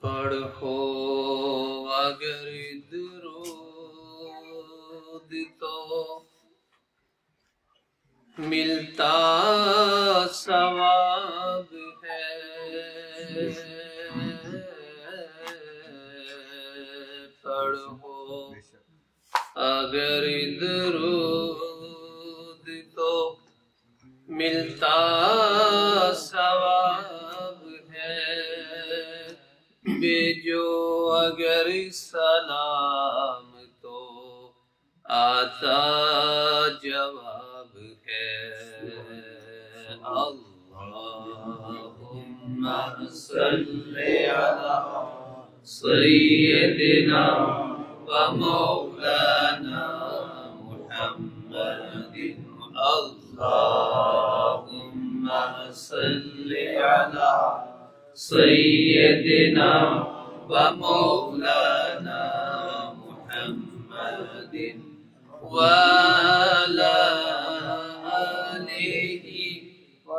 پڑھو اگر درود تو ملتا ثواب ہے، پڑھو اگر درود تو ملتا ثواب ہے، بھیجو اگر سلام تو آتا جواب ہے۔ اللہم صلی علی سیدنا و مولانا محمد، اللہم صلی علی سیدنا و مولانا محمد وعلی آلہ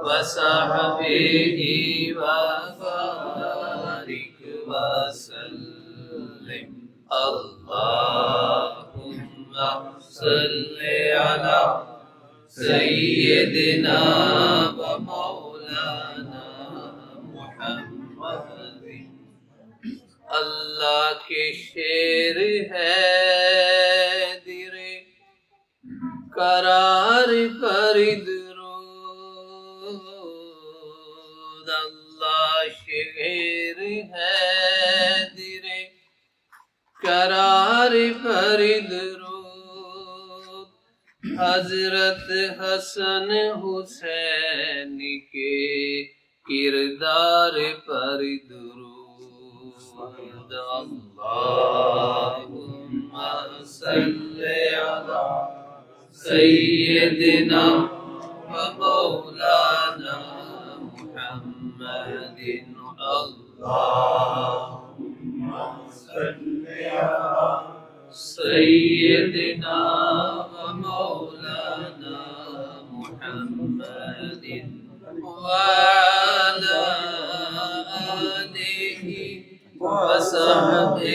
وصحبہ وبارک وسلم۔ اللہم صلی علی سیدنا و مولانا محمد۔ اللہ کے شعر ہے در قرار پر درود، اللہ شعر ہے در قرار پر درود، حضرت حسن حسین کے کردار پر درود۔ اللہم صلی علی سیدنا و مولانا محمد، اللہم صلی علی سیدنا و مولانا محمد وعلی آلہ وصحبہ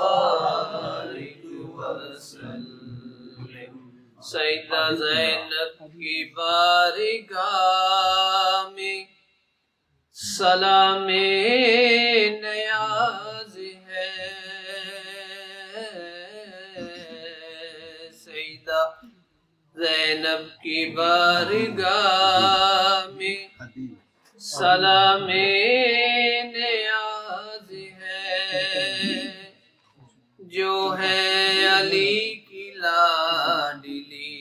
وبارک وسلم۔ سیدہ زینب کی بارگاہ میں سلام نیاز ہے، سیدہ زینب کی بارگاہ میں سلام نیاز ہے، جو ہے علی کی لاڈلی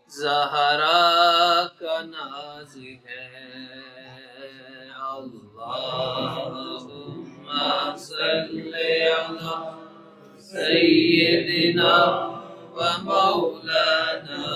زہرا کا ناز ہے۔ اللہم صلی علی سیدنا و مولانا